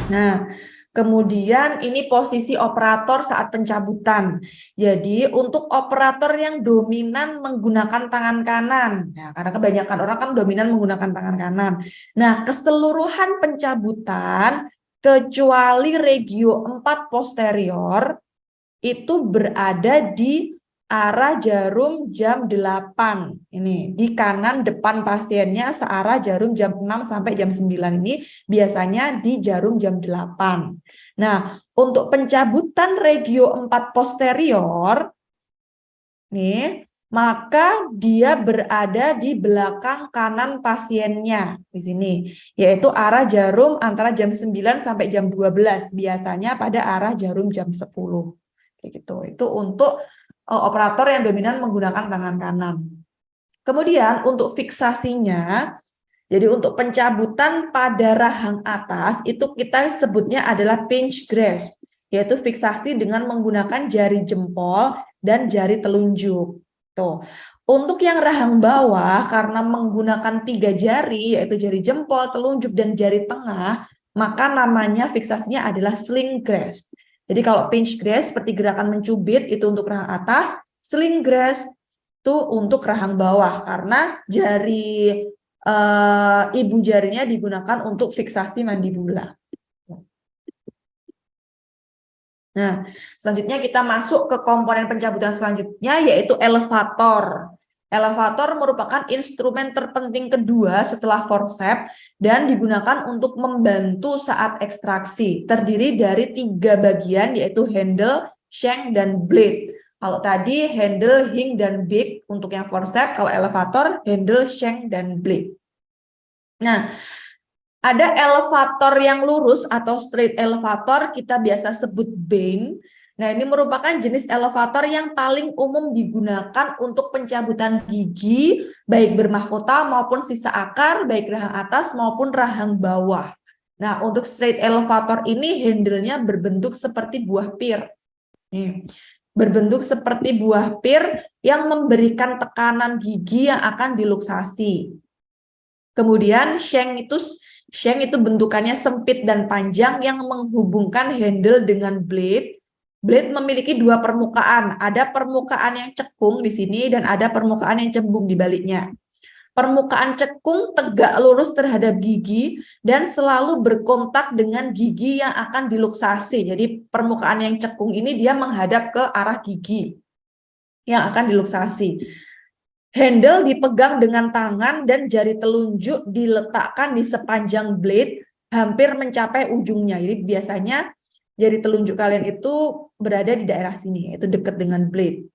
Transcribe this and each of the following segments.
Nah, kemudian ini posisi operator saat pencabutan. Jadi untuk operator yang dominan menggunakan tangan kanan, ya, karena kebanyakan orang kan dominan menggunakan tangan kanan. Nah, keseluruhan pencabutan kecuali regio 4 posterior itu berada di arah jarum jam 8. Ini di kanan depan pasiennya searah jarum jam 6 sampai jam 9 ini biasanya di jarum jam 8. Nah, untuk pencabutan regio 4 posterior nih, maka dia berada di belakang kanan pasiennya di sini, yaitu arah jarum antara jam 9 sampai jam 12, biasanya pada arah jarum jam 10. Kayak gitu. Itu untuk operator yang dominan menggunakan tangan kanan. Kemudian untuk fiksasinya, jadi untuk pencabutan pada rahang atas itu kita sebutnya adalah pinch grasp, yaitu fiksasi dengan menggunakan jari jempol dan jari telunjuk. Tuh. Untuk yang rahang bawah karena menggunakan 3 jari, yaitu jari jempol, telunjuk, dan jari tengah, maka namanya fiksasinya adalah sling grasp. Jadi kalau pinch grasp seperti gerakan mencubit itu untuk rahang atas, sling grasp itu untuk rahang bawah karena jari ibu jarinya digunakan untuk fiksasi mandibula. Nah, selanjutnya kita masuk ke komponen pencabutan selanjutnya yaitu elevator. Elevator merupakan instrumen terpenting kedua setelah forceps dan digunakan untuk membantu saat ekstraksi. Terdiri dari 3 bagian yaitu handle, shank, dan blade. Kalau tadi handle, hing, dan beak untuk yang forceps, kalau elevator handle, shank, dan blade. Nah, ada elevator yang lurus atau straight elevator, kita biasa sebut Bain. Nah, ini merupakan jenis elevator yang paling umum digunakan untuk pencabutan gigi, baik bermahkota maupun sisa akar, baik rahang atas maupun rahang bawah. Nah, untuk straight elevator ini handle-nya berbentuk seperti buah pir. Nih, berbentuk seperti buah pir yang memberikan tekanan gigi yang akan diluksasi. Kemudian shank itu bentukannya sempit dan panjang yang menghubungkan handle dengan blade. Blade memiliki 2 permukaan, ada permukaan yang cekung di sini dan ada permukaan yang cembung di baliknya. Permukaan cekung tegak lurus terhadap gigi dan selalu berkontak dengan gigi yang akan diluksasi. Jadi permukaan yang cekung ini dia menghadap ke arah gigi yang akan diluksasi. Handle dipegang dengan tangan dan jari telunjuk diletakkan di sepanjang blade hampir mencapai ujungnya. Jadi biasanya jari telunjuk kalian itu berada di daerah sini, yaitu dekat dengan blade.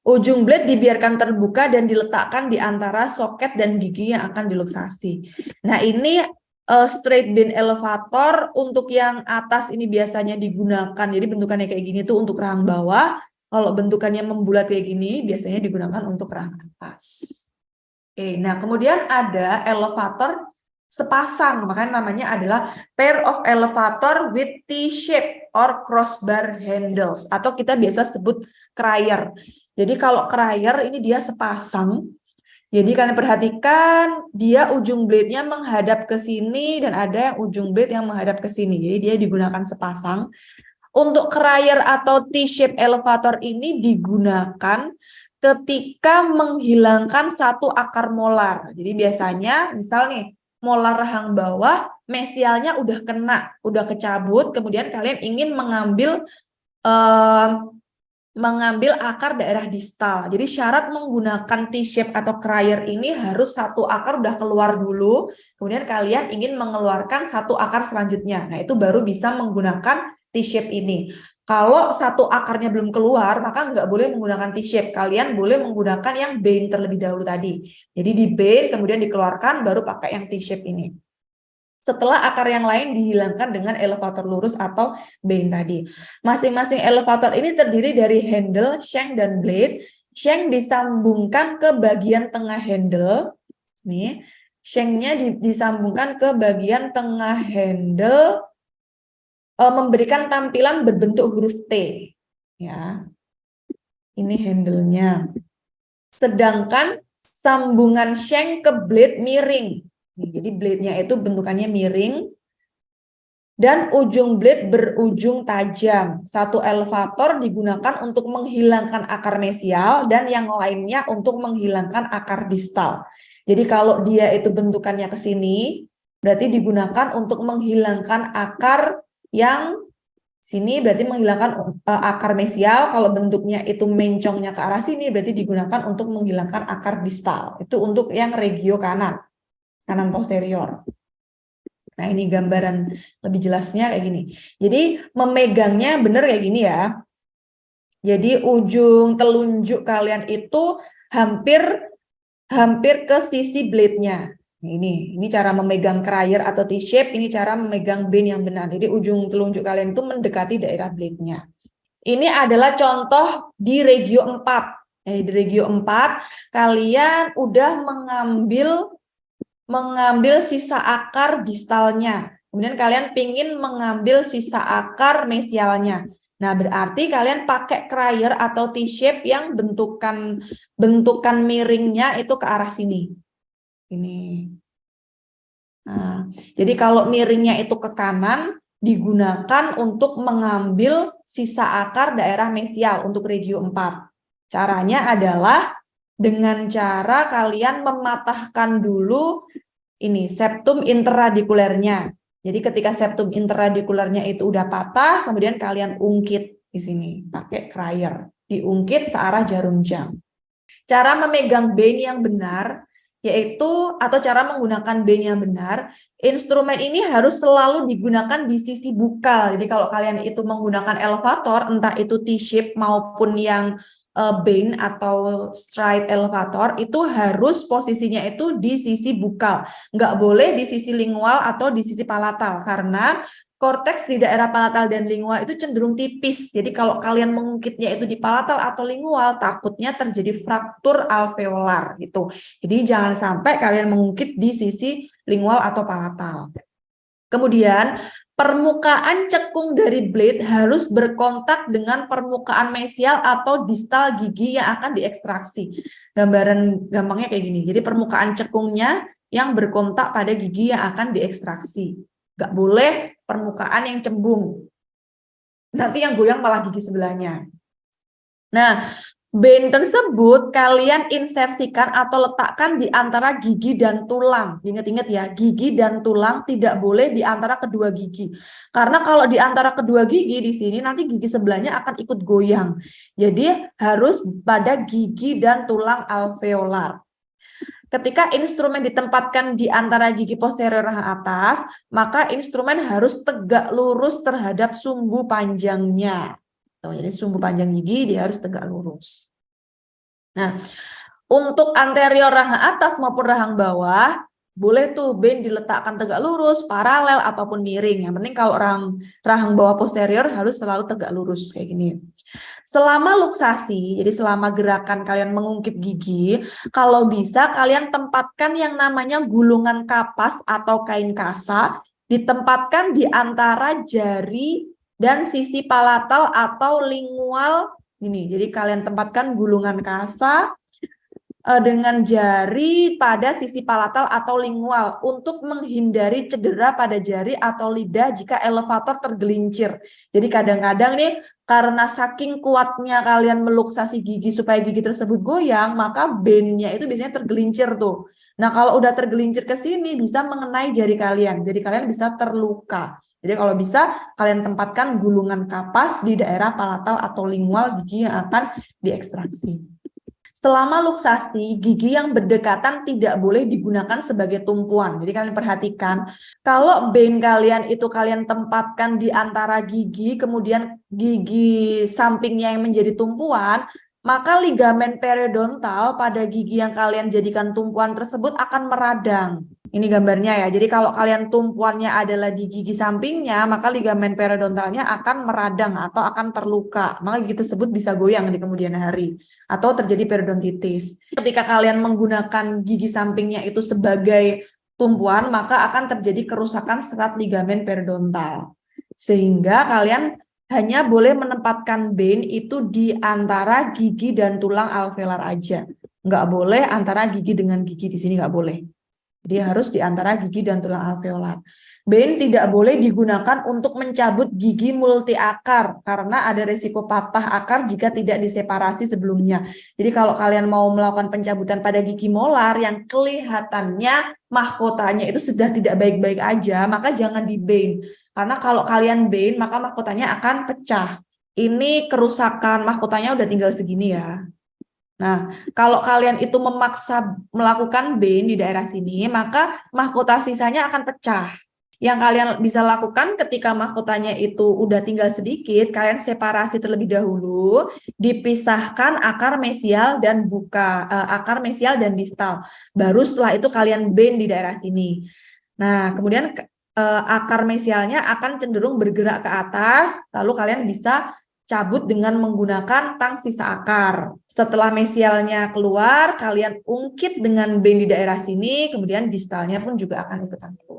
Ujung blade dibiarkan terbuka dan diletakkan di antara soket dan gigi yang akan diluksasi. Nah, ini straight band elevator. Untuk yang atas ini biasanya digunakan, jadi bentukannya kayak gini tuh untuk rahang bawah. Kalau bentukannya membulat kayak gini, biasanya digunakan untuk rahang atas. Oke, nah kemudian ada elevator sepasang, makanya namanya adalah pair of elevator with T-shape or crossbar handles, atau kita biasa sebut crier. Jadi kalau crier ini dia sepasang. Jadi kalian perhatikan dia ujung blade-nya menghadap ke sini dan ada yang ujung blade yang menghadap ke sini. Jadi dia digunakan sepasang. Untuk crier atau T-shape elevator ini digunakan ketika menghilangkan satu akar molar. Jadi biasanya misal nih molar rahang bawah mesialnya udah kena, udah kecabut, kemudian kalian ingin mengambil akar daerah distal. Jadi syarat menggunakan T-shape atau crier ini harus satu akar udah keluar dulu, kemudian kalian ingin mengeluarkan satu akar selanjutnya. Nah, itu baru bisa menggunakan T-shape ini. Kalau satu akarnya belum keluar, maka nggak boleh menggunakan T-shape. Kalian boleh menggunakan yang bane terlebih dahulu tadi. Jadi di bane, kemudian dikeluarkan, baru pakai yang T-shape ini. Setelah akar yang lain dihilangkan dengan elevator lurus atau bane tadi. Masing-masing elevator ini terdiri dari handle, shank, dan blade. Shank disambungkan ke bagian tengah handle. Nih, shanknya disambungkan ke bagian tengah handle, memberikan tampilan berbentuk huruf T. Ya, ini handle-nya. Sedangkan sambungan shank ke blade miring. Jadi blade-nya itu bentukannya miring. dan ujung blade berujung tajam. Satu elevator digunakan untuk menghilangkan akar mesial dan yang lainnya untuk menghilangkan akar distal. Jadi kalau dia itu bentukannya ke sini, berarti digunakan untuk menghilangkan akar yang sini, berarti menghilangkan akar mesial. Kalau bentuknya itu mencongnya ke arah sini, berarti digunakan untuk menghilangkan akar distal. Itu untuk yang regio kanan posterior. Nah, ini gambaran lebih jelasnya kayak gini. Jadi memegangnya benar kayak gini ya. Jadi ujung telunjuk kalian itu hampir ke sisi blade-nya. Ini cara memegang cryer atau T-shape, ini cara memegang bane yang benar. Jadi ujung telunjuk kalian itu mendekati daerah blade-nya. Ini adalah contoh di regio 4. Jadi di regio 4 kalian udah mengambil sisa akar distalnya. Kemudian kalian pingin mengambil sisa akar mesialnya. Nah, berarti kalian pakai cryer atau T-shape yang bentukan miringnya itu ke arah sini. Ini. Nah, jadi kalau miringnya itu ke kanan, digunakan untuk mengambil sisa akar daerah mesial untuk regio 4. Caranya adalah dengan cara kalian mematahkan dulu ini septum interradikulernya. Jadi ketika septum interradikulernya itu udah patah, kemudian kalian ungkit di sini pakai cryer, diungkit searah jarum jam. Cara memegang bane yang benar yaitu atau cara menggunakan bane yang benar, instrumen ini harus selalu digunakan di sisi bukal. Jadi kalau kalian itu menggunakan elevator, entah itu T-shape maupun yang bane atau stride elevator, itu harus posisinya itu di sisi bukal, nggak boleh di sisi lingual atau di sisi palatal, karena korteks di daerah palatal dan lingual itu cenderung tipis. Jadi kalau kalian mengungkitnya itu di palatal atau lingual, takutnya terjadi fraktur alveolar gitu. Jadi jangan sampai kalian mengungkit di sisi lingual atau palatal. Kemudian permukaan cekung dari blade harus berkontak dengan permukaan mesial atau distal gigi yang akan diekstraksi. Gambaran gampangnya kayak gini. Jadi permukaan cekungnya yang berkontak pada gigi yang akan diekstraksi. Nggak boleh permukaan yang cembung. Nanti yang goyang malah gigi sebelahnya. Nah, bane tersebut kalian insersikan atau letakkan di antara gigi dan tulang. Ingat-ingat ya, gigi dan tulang tidak boleh di antara kedua gigi. Karena kalau di antara kedua gigi di sini nanti gigi sebelahnya akan ikut goyang. Jadi harus pada gigi dan tulang alveolar. Ketika instrumen ditempatkan di antara gigi posterior rahang atas, maka instrumen harus tegak lurus terhadap sumbu panjangnya. Jadi sumbu panjang gigi dia harus tegak lurus. Nah, untuk anterior rahang atas maupun rahang bawah, boleh tuh bane diletakkan tegak lurus, paralel, ataupun miring. Yang penting kalau rahang bawah posterior harus selalu tegak lurus kayak gini. Selama luksasi, jadi selama gerakan kalian mengungkit gigi, kalau bisa kalian tempatkan yang namanya gulungan kapas atau kain kasa, ditempatkan di antara jari dan sisi palatal atau lingual ini. Jadi kalian tempatkan gulungan kasa dengan jari pada sisi palatal atau lingual untuk menghindari cedera pada jari atau lidah jika elevator tergelincir. Jadi kadang-kadang nih karena saking kuatnya kalian meluksasi gigi supaya gigi tersebut goyang, maka bane-nya itu biasanya tergelincir tuh. Nah, kalau udah tergelincir ke sini bisa mengenai jari kalian. Jadi kalian bisa terluka. Jadi kalau bisa kalian tempatkan gulungan kapas di daerah palatal atau lingual gigi yang akan diekstraksi. Selama luksasi, gigi yang berdekatan tidak boleh digunakan sebagai tumpuan. Jadi kalian perhatikan, kalau bane kalian itu kalian tempatkan di antara gigi, kemudian gigi sampingnya yang menjadi tumpuan, maka ligamen periodontal pada gigi yang kalian jadikan tumpuan tersebut akan meradang. Ini gambarnya ya. Jadi kalau kalian tumpuannya adalah di gigi sampingnya, maka ligamen periodontalnya akan meradang atau akan terluka. Maka gigi tersebut bisa goyang di kemudian hari atau terjadi periodontitis. Ketika kalian menggunakan gigi sampingnya itu sebagai tumpuan, maka akan terjadi kerusakan serat ligamen periodontal. Sehingga kalian hanya boleh menempatkan bane itu di antara gigi dan tulang alveolar aja. Nggak boleh antara gigi dengan gigi, di sini nggak boleh. Jadi harus di antara gigi dan tulang alveolar. Bane tidak boleh digunakan untuk mencabut gigi multi akar karena ada risiko patah akar jika tidak diseparasi sebelumnya. Jadi kalau kalian mau melakukan pencabutan pada gigi molar yang kelihatannya mahkotanya itu sudah tidak baik-baik aja, maka jangan di bane. Karena kalau kalian bane, maka mahkotanya akan pecah. Ini kerusakan mahkotanya udah tinggal segini ya. Nah, kalau kalian itu memaksa melakukan bane di daerah sini, maka mahkota sisanya akan pecah. Yang kalian bisa lakukan ketika mahkotanya itu udah tinggal sedikit, kalian separasi terlebih dahulu, dipisahkan akar mesial dan akar mesial dan distal. Baru setelah itu kalian bane di daerah sini. Nah, kemudian akar mesialnya akan cenderung bergerak ke atas, lalu kalian bisa cabut dengan menggunakan tang sisa akar. Setelah mesialnya keluar, kalian ungkit dengan bane di daerah sini, kemudian distalnya pun juga akan ikutan keluar.